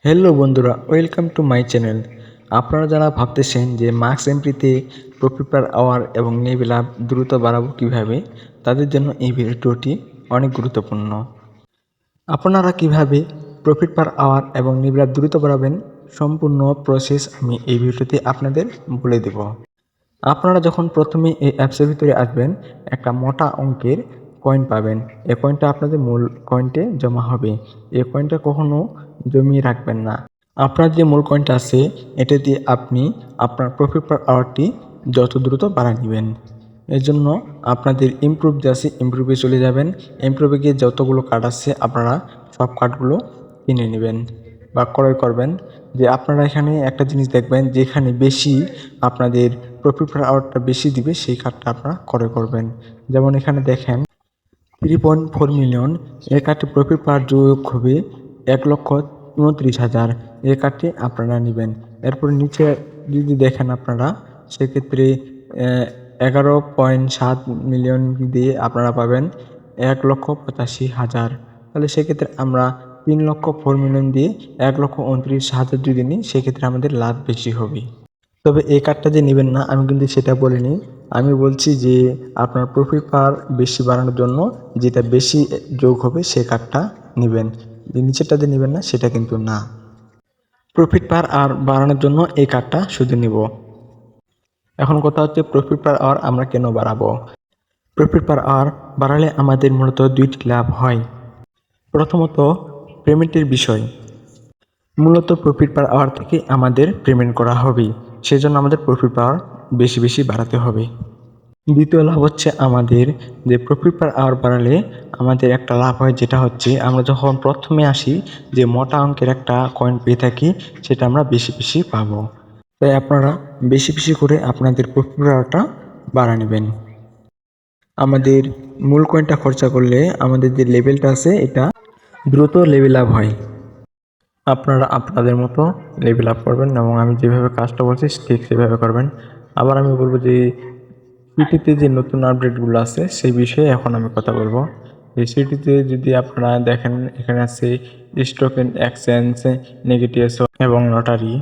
Hello বন্ধুরা, welcome to my channel. আপনারা যারা ভাবতেছেন যে মার্কস এমপিতে প্রফিট পার আওয়ার এবং লেভেল আপ দ্রুত বাড়াবো কীভাবে, তাদের জন্য এই ভিডিওটি অনেক গুরুত্বপূর্ণ। আপনারা কিভাবে প্রফিট পার আওয়ার এবং লেভেল আপ দ্রুত বাড়াবেন, সম্পূর্ণ প্রসেস আমি এই ভিডিওতে আপনাদের বলে দেব। আপনারা যখন প্রথমে এই অ্যাপসের ভিতরে আসবেন, একটা মোটা অঙ্কের কয়েন পাবেন। এই কয়েনটা আপনাদের মূল কয়েনটে জমা হবে। এই কয়েনটা কখনো জমিয়ে রাখবেন না। আপনার যে মূল কয়েনটা আছে, এটা দিয়ে আপনি আপনার প্রফিট পার আওয়ারটি যত দ্রুত বাড়ায় নেবেন। এর জন্য আপনাদের ইমপ্রুভ যে আছে, ইমপ্রুভে চলে যাবেন। ইমপ্রুভে গিয়ে যতগুলো কার্ড আছে আপনারা সব কার্ডগুলো কিনে নেবেন বা ক্রয় করবেন। যে আপনারা এখানে একটা জিনিস দেখবেন, যেখানে বেশি আপনাদের প্রফিট পার আওয়ারটা বেশি দিবে সেই কার্ডটা আপনারা ক্রয় করবেন। যেমন এখানে দেখেন 3.4 মিলিয়ন, এই কার্ডটি প্রফিট পার যোগ হবে 1,29,000। এই কার্ডটি আপনারা নেবেন। এরপর নিচে যদি দেখেন আপনারা, সেক্ষেত্রে 11.7 মিলিয়ন দিয়ে আপনারা পাবেন 1,85,000। তাহলে সেক্ষেত্রে আমরা 3,04 মিলিয়ন দিয়ে 1,29,000 যদি নিই, সেক্ষেত্রে আমাদের লাভ বেশি হবে। তবে এই কার্ডটা যে নেবেন না, আমি কিন্তু সেটা বলিনি। আমি বলছি যে আপনার প্রফিট পার বেশি বাড়ানোর জন্য যেটা বেশি যোগ হবে সে কার্ডটা নেবেন। যে নিচেরটাতে নেবেন না সেটা কিন্তু না। প্রফিট পার আর বাড়ানোর জন্য এই কার্ডটা শুধু নিব। এখন কথা হচ্ছে প্রফিট পার আওয়ার আমরা কেন বাড়াবো। প্রফিট পার আওয়ার বাড়ালে আমাদের মূলত দুইটি লাভ হয়। প্রথমত, পেমেন্টের বিষয়। মূলত প্রফিট পার আওয়ার থেকে আমাদের পেমেন্ট করা হবে, সেজন্য আমাদের প্রফিট পার বেশি বেশি বাড়াতে হবে। দ্বিতীয় লাভ হচ্ছে আমাদের যে প্রফিট পার আওয়ার বাড়ালে আমাদের একটা লাভ হয়, যেটা হচ্ছে আমরা যখন প্রথমে আসি যে মোটা অঙ্কের একটা কয়েন পেয়ে থাকি, সেটা আমরা বেশি বেশি পাবো। তাই আপনারা বেশি বেশি করে আপনাদের প্রফিট পার আওয়ারটা বাড়া নেবেন। আমাদের মূল কয়েনটা খরচা করলে আমাদের যে লেভেলটা আছে এটা দ্রুত লেভেল আপ হয়। আপনারা আপনাদের মতো লেভেল আপ করবেন এবং আমি যেভাবে কাজটা বলছি ঠিক সেভাবে করবেন। আবার আমি বলবো যে সিটিতে যে নতুন আপডেটগুলো আছে সেই বিষয়ে এখন আমি কথা বলবো। এই সিটিতে যদি আপনারা দেখেন, এখানে আছে স্টক এক্সচেঞ্জ, নেগেটিভ এবং লটারি।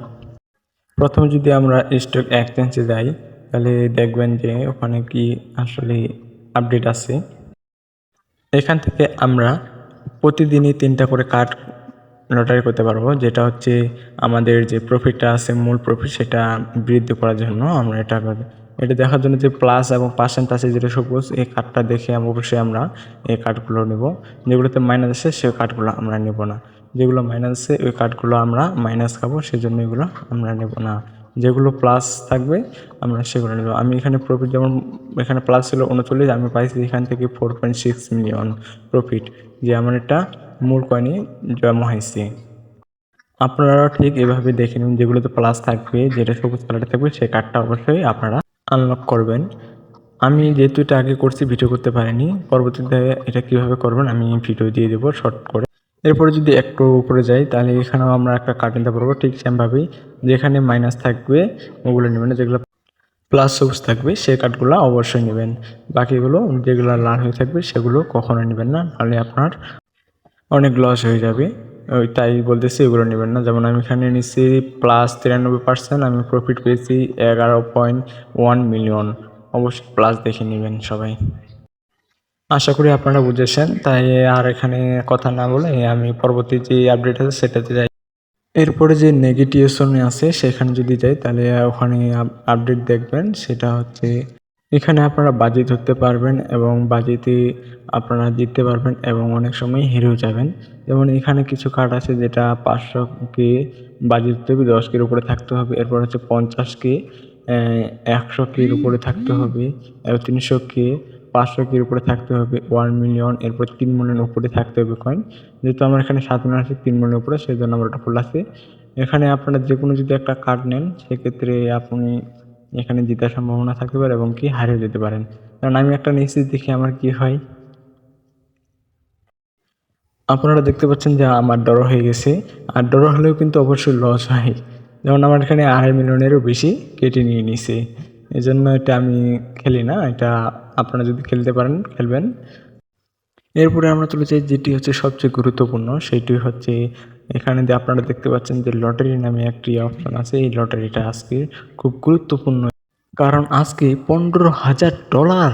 প্রথমে যদি আমরা স্টক এক্সচেঞ্জে যাই, তাহলে দেখবেন যে ওখানে কি আসলে আপডেট আছে। এখান থেকে আমরা প্রতিদিনই 3টা করে কার্ড লটারি করতে পারবো, যেটা হচ্ছে আমাদের যে প্রফিটটা আছে, মূল প্রফিট, সেটা বৃদ্ধি করার জন্য আমরা এটা করি। এটা দেখার জন্য যে প্লাস এবং পার্সেন্ট আছে যেটা সবুজ, এই কার্ডটা দেখে অবশ্যই আমরা এই কার্ডগুলো নেব। যেগুলোতে মাইনাস আছে সেই কার্ডগুলো আমরা নেব না। যেগুলো মাইনাস আছে ওই কার্ডগুলো আমরা মাইনাস খাবো, সেই জন্য এগুলো আমরা নেব না। যেগুলো প্লাস থাকবে আমরা সেগুলো নেব। আমি এখানে প্রফিট, যেমন এখানে প্লাস ছিল 39, আমি পাইছি এখান থেকে 4.6 মিলিয়ন প্রফিট, যে আমার এটা মূল কয়েনে জমা হয়েছে। আপনারা ঠিক এভাবে দেখে নিন, যেগুলোতে প্লাস থাকবে, যেটা সবুজ কালারে থাকবে, সেই কার্ডটা অবশ্যই আপনারা আনলক করবেন। আমি যেহেতু এটা আগে করছি, ভিডিও করতে পারিনি, পরবর্তীতে এটা কিভাবে করবেন আমি ভিডিও দিয়ে দেবো শর্ট করে। এরপরে যদি একটু উপরে যাই, তাহলে এখানেও আমরা একটা কার্ড নিতে পারবো ঠিক সেমভাবেই। যেখানে মাইনাস থাকবে ওগুলো নেবেন, যেগুলো প্লাস সবুজ থাকবে সেই কার্ডগুলো অবশ্যই নেবেন। বাকিগুলো যেগুলো লাল হয়ে থাকবে সেগুলো কখনো নেবেন না, নাহলে আপনার অনেক লস হয়ে যাবে। ওই তাই বলতেছি এগুলো নেবেন না। যেমন আমি এখানে নিচ্ছি প্লাস 93%, আমি প্রফিট পেয়েছি 11.1 মিলিয়ন। অবশ্যই প্লাস দেখে নেবেন সবাই। আশা করি আপনারা বুঝেছেন, তাই আর এখানে কথা না বলে আমি পরবর্তী যে আপডেট আছে সেটাতে যাই। এরপরে যে নেগেটিভেশনে আছে সেখানে যদি যাই, তাহলে ওখানে আপডেট দেখবেন, সেটা হচ্ছে এখানে আপনারা বাজি ধরতে পারবেন এবং বাজিতে আপনারা জিততে পারবেন এবং অনেক সময় হেরেও যাবেন। যেমন এখানে কিছু কার্ড আছে যেটা 500K বাজি ধরতে হবে, 10K উপরে থাকতে হবে। এরপর হচ্ছে 50K, 100K উপরে থাকতে হবে, 300K, 500K উপরে থাকতে হবে, 1 মিলিয়ন, এরপর 3 মিলিয়ন উপরে থাকতে হবে কয়েন। যেহেতু আমার এখানে 7 মিলিয়ন আছে, 3 মিলিয়ন উপরে, সেই জন্য আমার ওটা ফুল আছে। এখানে আপনারা যে কোনো যদি একটা কার্ড নেন, সেক্ষেত্রে আপনি এখানে জেতার সম্ভাবনা থাকতে পারে এবং কি হারিয়ে যেতে পারেন। কারণ আমি একটা নিশ্চিত দেখি আমার কি হয়। আপনারা দেখতে পাচ্ছেন যে আমার ড্র হয়ে গেছে, আর ড্র হলেও কিন্তু অবশ্যই লস হয়। যেমন আমার এখানে 2.5 মিলিয়নেরও বেশি কেটে নিয়ে নিছে। এই জন্য এটা আমি খেলি না। এটা আপনারা যদি খেলতে পারেন খেলবেন। এরপরে আমরা চলে যাই যেটি হচ্ছে সবচেয়ে গুরুত্বপূর্ণ, সেটি হচ্ছে এখানে দিয়ে আপনারা দেখতে পাচ্ছেন যে লটারি নামে একটি অপশন আছে। এই লটারিটা আজকে খুব গুরুত্বপূর্ণ, কারণ আজকে $15,000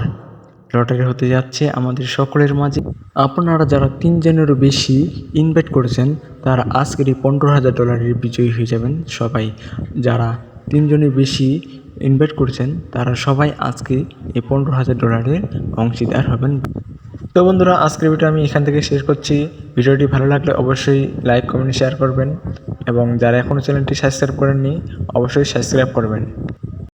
লটারি হতে যাচ্ছে আমাদের সকলের মাঝে। আপনারা যারা 3 জনেরও বেশি ইনভাইট করেছেন তারা আজকের এই $15,000 বিজয়ী হয়ে যাবেন সবাই। যারা 3 জনের বেশি ইনভাইট করেছেন তারা সবাই আজকে এই $15,000 অংশীদার হবেন। তো বন্ধুরা, আজকের ভিডিও আমি এখান থেকে শেষ করছি। ভিডিওটি ভালো লাগলে অবশ্যই লাইক, কমেন্ট, শেয়ার করবেন এবং যারা এখনও চ্যানেলটি সাবস্ক্রাইব করেননি অবশ্যই সাবস্ক্রাইব করবেন।